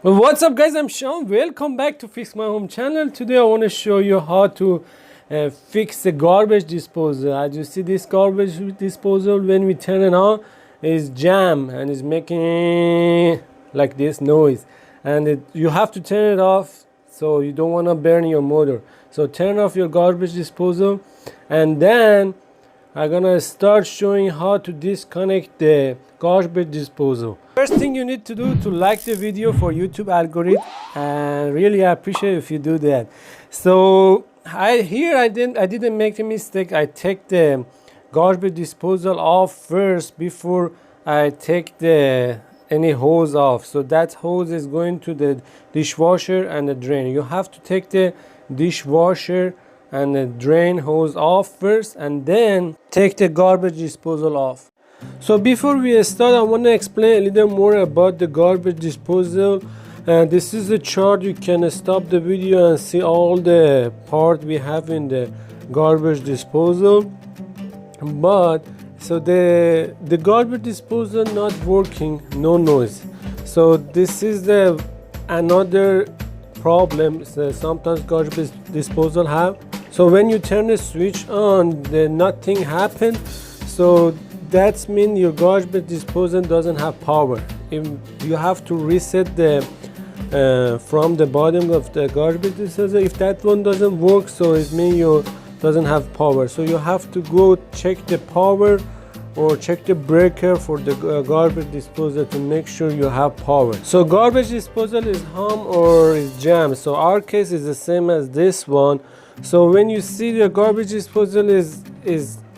Well, what's up guys, I'm Sean. Welcome back to Fix My Home channel. Today I want to show you how to fix the garbage disposal. As you see, this garbage disposal, when we turn it on, is jam and is making like this noise, and you have to turn it off, so you don't want to burn your motor. So turn off your garbage disposal, and then I'm gonna start showing how to disconnect the garbage disposal. First thing you need to do to like the video for YouTube algorithm, and really I appreciate if you do that. So I didn't make a mistake. I take the garbage disposal off first before I take any hose off. So that hose is going to the dishwasher and the drain. You have to take the dishwasher and the drain hose off first, and then take the garbage disposal off. So before we start, I want to explain a little more about the garbage disposal. This is a chart. You can stop the video and see all the part we have in the garbage disposal. But so the garbage disposal not working, no noise. So this is the another problem. So sometimes garbage disposal have. So when you turn the switch on, nothing happened. So that means your garbage disposal doesn't have power. You have to reset from the bottom of the garbage disposal. If that one doesn't work, so it means you doesn't have power. So you have to go check the power or check the breaker for the garbage disposal to make sure you have power. So garbage disposal is hum or is jam. So our case is the same as this one. So when you see the garbage disposal is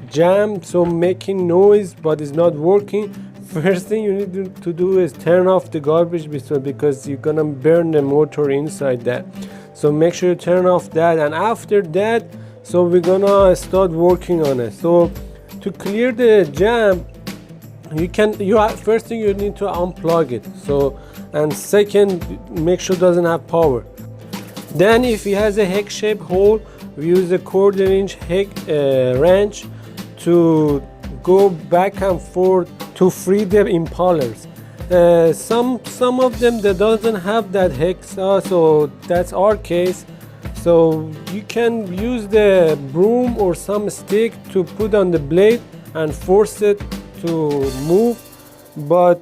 jammed, so making noise but it's not working, first thing you need to do is turn off the garbage disposal, because you're gonna burn the motor inside that. So make sure you turn off that, and after that, so we're gonna start working on it. So to clear the jam, first thing you need to unplug it. So, and second, make sure it doesn't have power. Then if it has a hex shaped hole, we use a 1/4 inch wrench to go back and forth to free the impellers. Some of them that doesn't have that hex, so that's our case. So you can use the broom or some stick to put on the blade and force it to move, but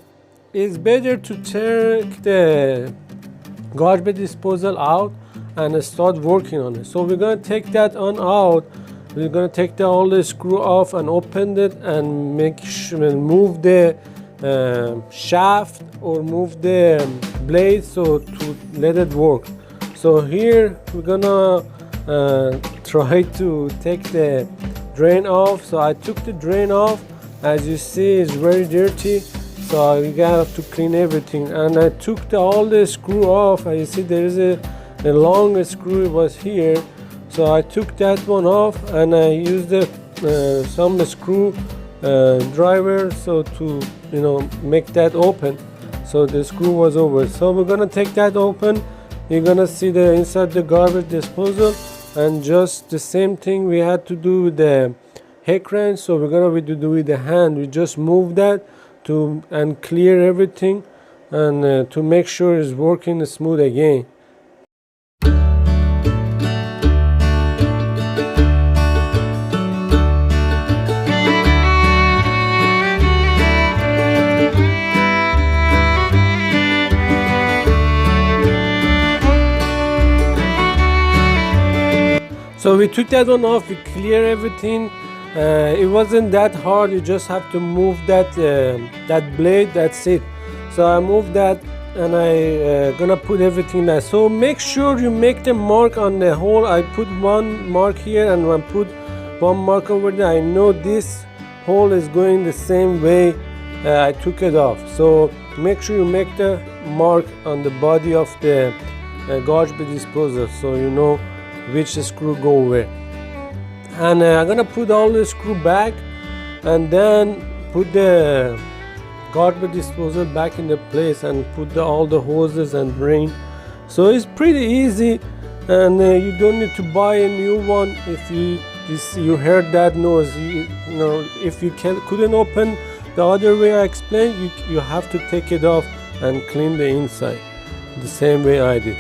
it's better to take the garbage disposal out and start working on it. So we're going to take that on out. We're going to take all the screw off and open it and move the shaft or move the blade, so to let it work. So here we're gonna try to take the drain off. So I took the drain off. As you see, it's very dirty, so you have to clean everything. And I took all the screw off. As you see, there is a long screw was here, so I took that one off, and I used some screw driver so to make that open. So the screw was over. So we're gonna take that open. You're gonna see the inside the garbage disposal, and just the same thing we had to do with the hex wrench. So we're gonna do with the hand. We just move that and clear everything, and to make sure it's working smooth again. So we took that one off, we clear everything. It wasn't that hard, you just have to move that blade, that's it. So I moved that, and I gonna put everything there. So make sure you make the mark on the hole. I put one mark here and I put one mark over there. I know this hole is going the same way I took it off. So make sure you make the mark on the body of the garbage disposal, so you know which screw go where. And I'm gonna put all the screw back, and then put the garbage disposal back in the place, and put all the hoses and drain. So it's pretty easy, and you don't need to buy a new one. If you heard that noise, if you couldn't open the other way I explained, you have to take it off and clean the inside. the same way I did.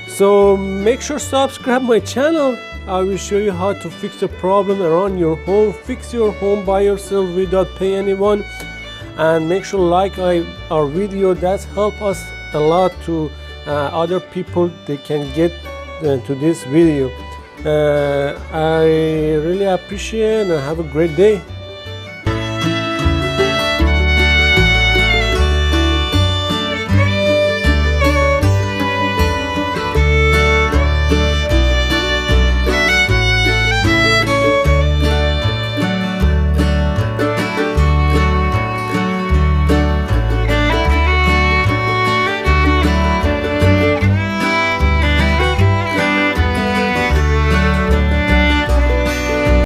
So make sure subscribe my channel. I will show you how to fix a problem around your home. Fix your home by yourself without pay anyone. And make sure like our video. That's help us a lot to other people. They can get to this video. I really appreciate and have a great day.